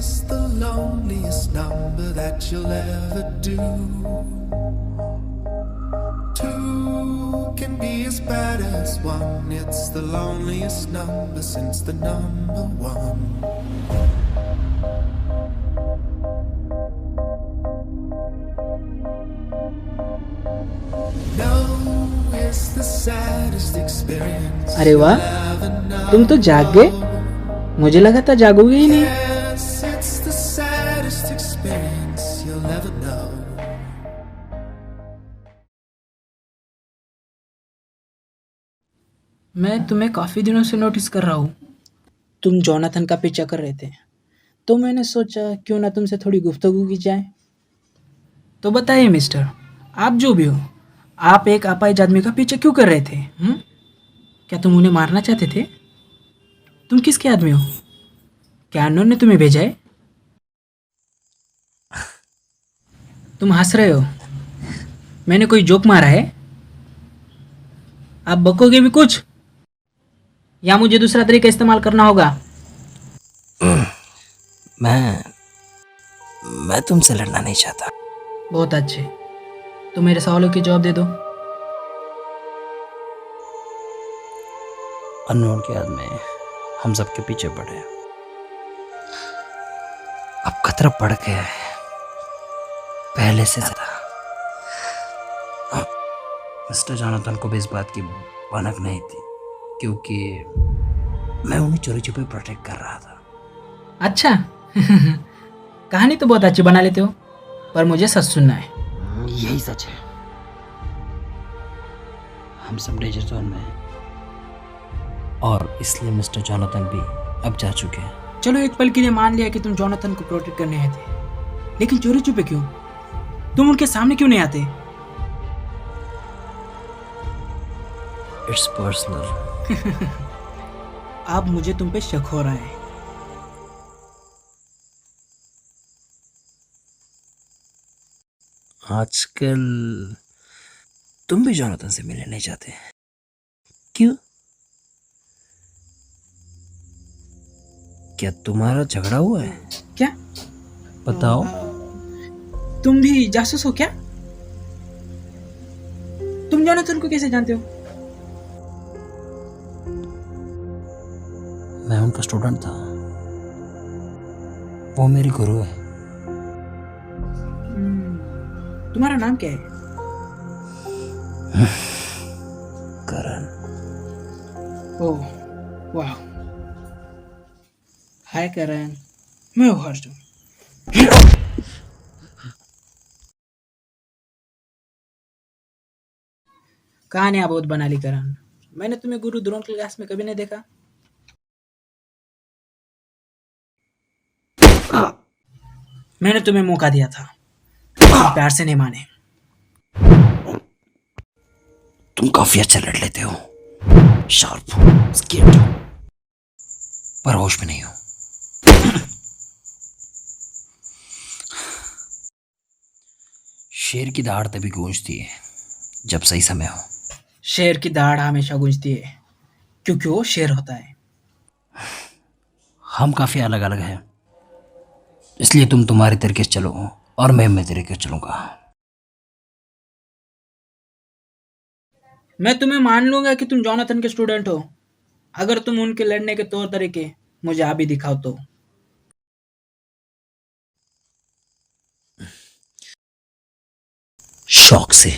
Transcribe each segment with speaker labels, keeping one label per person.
Speaker 1: is the loneliest number that you'll ever do. Two can be as bad as one. It's the loneliest number since the number one. No is the saddest experience.
Speaker 2: अरे वाह, तुम तो जाग गए। मुझे लगा था जागोगे ही नहीं।
Speaker 1: Yes, it's the saddest experience you'll ever know.
Speaker 2: मैं तुम्हें काफ़ी दिनों से नोटिस कर रहा हूँ। तुम जोनाथन का पीछा कर रहे थे, तो मैंने सोचा क्यों ना तुमसे थोड़ी गुफ्तगू की जाए। तो बताइए मिस्टर, आप जो भी हो, आप एक अपाहिज आदमी का पीछा क्यों कर रहे थे? क्या तुम उन्हें मारना चाहते थे? तुम किसके आदमी हो? क्या अननोन ने तुम्हें भेजा है? तुम हंस रहे हो। मैंने कोई जोक मारा है? आप बकोगे भी कुछ, या मुझे दूसरा तरीका इस्तेमाल करना होगा?
Speaker 3: मैं तुमसे लड़ना नहीं चाहता।
Speaker 2: बहुत अच्छे, तो मेरे सवालों के जवाब दे दो।
Speaker 3: अननोन के आदमी हम सबके पीछे पड़े। अब खतरा बढ़ गया है पहले से ज्यादा। मिस्टर जोनाथन को भी इस बात की भनक नहीं थी, क्योंकि मैं उन्हें चोरी छुपे प्रोटेक्ट कर रहा था।
Speaker 2: अच्छा कहानी तो बहुत अच्छी बना लेते हो, पर मुझे सच सुनना है।
Speaker 3: यही सच है। हम सब डेंजर जोन में हैं, और इसलिए मिस्टर जोनाथन भी अब जा चुके हैं।
Speaker 2: चलो एक पल के लिए मान लिया कि तुम जोनाथन को प्रोटेक्ट करने आए थे, लेकिन चोरी छुपे क्यों? तुम उनके सामने क्यों नहीं आते?
Speaker 3: It's personal.
Speaker 2: अब मुझे तुम पे शक हो रहा है।
Speaker 3: आजकल तुम भी जोनाथन से मिलने नहीं चाहते, क्यों? क्या तुम्हारा झगड़ा हुआ है?
Speaker 2: क्या?
Speaker 3: बताओ।
Speaker 2: तुम भी जासूस हो क्या? तुम जोनाथन को कैसे जानते हो?
Speaker 3: मैं उनका स्टूडेंट था, वो मेरी गुरु है।
Speaker 2: तुम्हारा नाम क्या है?
Speaker 3: करण।
Speaker 2: ओह वाह, हाय करण, मैं हर्ष हूँ। कहानियां बहुत बना ली करण। मैंने तुम्हें गुरु द्रोण की क्लास में कभी नहीं देखा। मैंने तुम्हें मौका दिया था, तुम प्यार से नहीं माने।
Speaker 3: तुम काफी अच्छा लड़ लेते हो, शार्प, स्केर्ड, पर होश में नहीं हो। शेर की दहाड़ तभी गूंजती है जब सही समय हो।
Speaker 2: शेर की दहाड़ हमेशा गूंजती है, क्योंकि वो शेर होता है।
Speaker 3: हम काफी अलग अलग हैं, इसलिए तुम तुम्हारे तरीके से चलो और मैं मेरे तरीके से चलूंगा।
Speaker 2: मैं तुम्हें मान लूंगा कि तुम जोनाथन के स्टूडेंट हो, अगर तुम उनके लड़ने के तौर तरीके मुझे अभी दिखाओ तो।
Speaker 3: शौक से।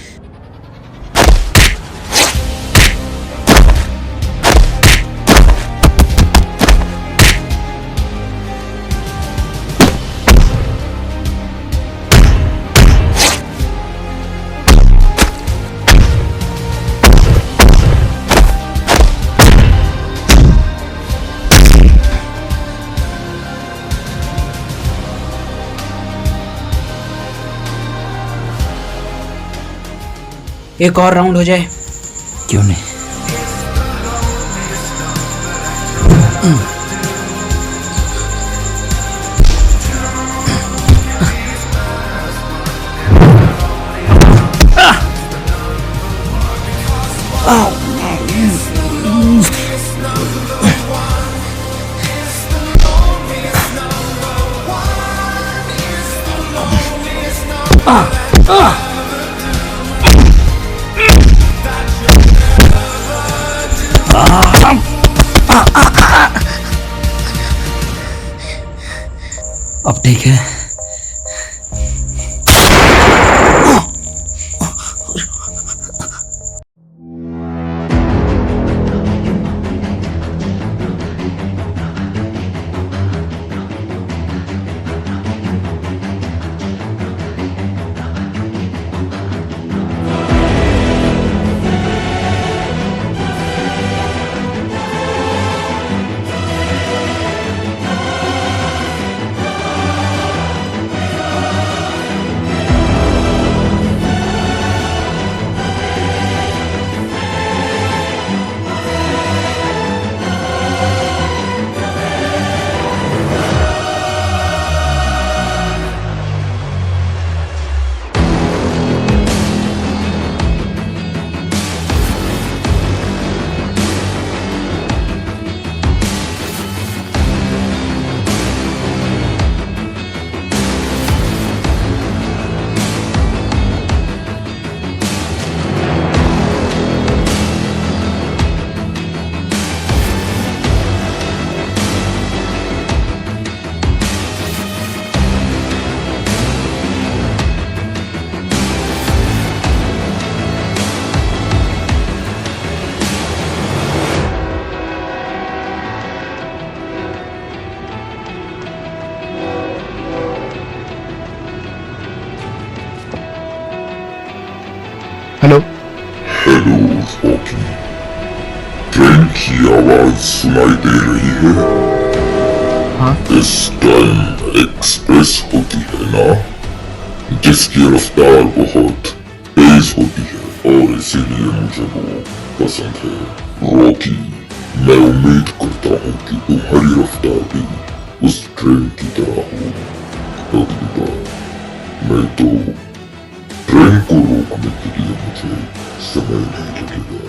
Speaker 2: एक और राउंड हो जाए।
Speaker 3: क्यों नहीं? अब ठीक है।
Speaker 4: हेलो।
Speaker 5: हेलो रॉकी, ट्रेन की आवाज सुनाई दे रही है?
Speaker 4: हाँ।
Speaker 5: इस टाइम एक्सप्रेस होती है ना, जिसकी रफ्तार बहुत तेज होती है और इसीलिए मुझे वो पसंद है। रॉकी, मैं उम्मीद करता हूँ कि तुम्हारी रफ्तार भी उस ट्रेन की तरह हो। अगली बार मैं तो ट्रेन को रोकने के लिए मुझे समय नहीं लगेगा।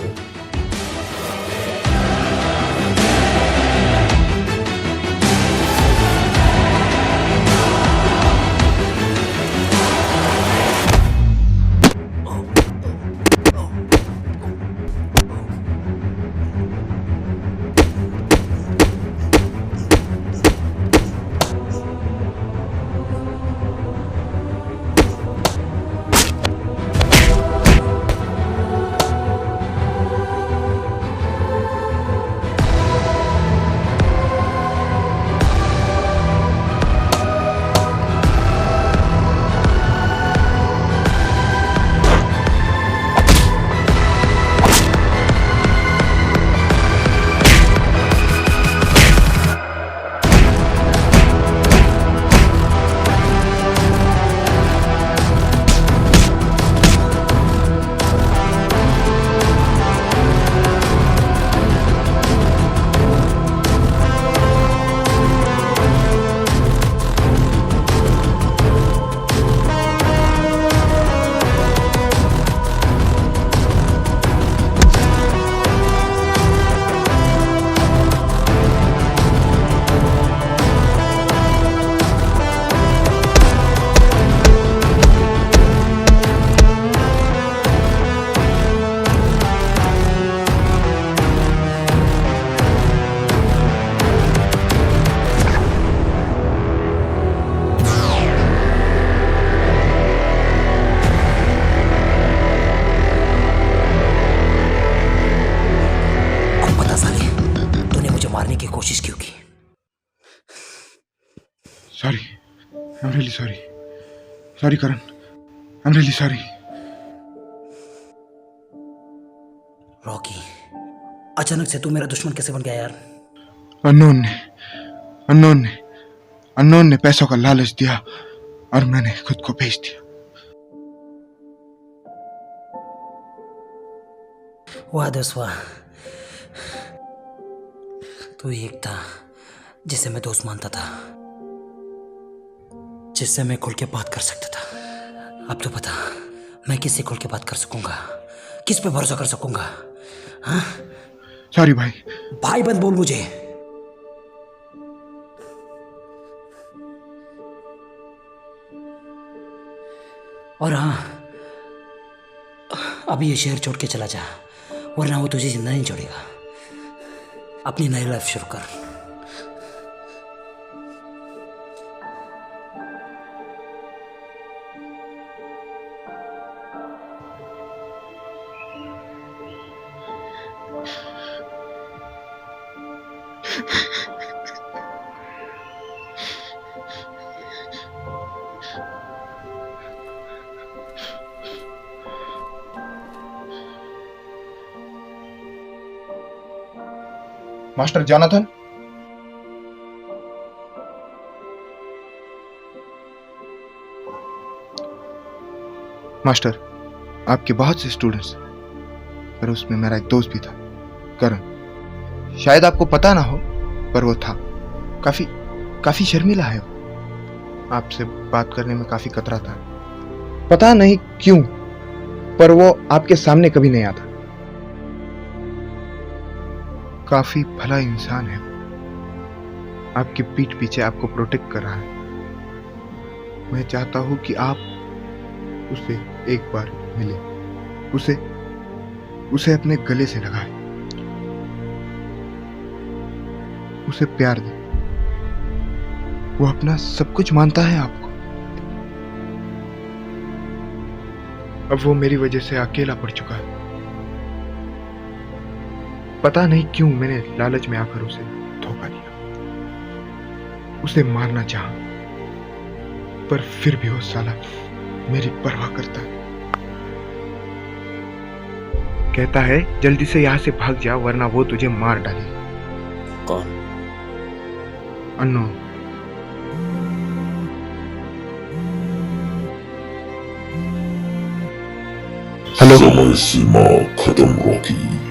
Speaker 3: कोशिश क्यों की?
Speaker 4: Sorry, I am really sorry. Sorry Karan, I am really sorry.
Speaker 3: Rocky, अचानक से तू मेरा दुश्मन कैसे बन गया यार?
Speaker 4: अननोन ने पैसों का लालच दिया और मैंने खुद को बेच दिया।
Speaker 3: वाह दोस्त वाह, तू एक था जिसे मैं दोस्त मानता था, जिससे मैं खुल के बात कर सकता था। अब तो पता मैं किससे खुल के बात कर सकूंगा, किस पे भरोसा कर सकूंगा? हाँ?
Speaker 4: सॉरी भाई।
Speaker 3: भाई बंद बोल मुझे। और हाँ, अभी ये शहर छोड़ के चला जा, वरना वो तुझे जिंदा नहीं छोड़ेगा। अपनी नई लाइफ शुरू कर।
Speaker 4: मास्टर जोनाथन, मास्टर आपके बहुत से स्टूडेंट्स, पर उसमें मेरा एक दोस्त भी था, करण। शायद आपको पता ना हो, पर वो था काफी शर्मीला है वो। आपसे बात करने में काफी कतराता है, पता नहीं क्यों, पर वो आपके सामने कभी नहीं आता। काफी भला इंसान है वो। आपकी पीठ पीछे आपको प्रोटेक्ट कर रहा है। मैं चाहता हूं कि आप उसे एक बार मिले, उसे अपने गले से लगाए, उसे प्यार दे। वो अपना सब कुछ मानता है आपको। अब वो मेरी वजह से अकेला पड़ चुका है। पता नहीं क्यों मैंने लालच में आकर उसे धोखा दिया। उसे मारना चाहा, पर फिर भी वो साला मेरी परवाह करता है। कहता है जल्दी से यहां से भाग जा, वरना वो तुझे मार डालेगा।
Speaker 3: कौन?
Speaker 4: अननोन।
Speaker 5: समय सीमा खत्म रॉकी।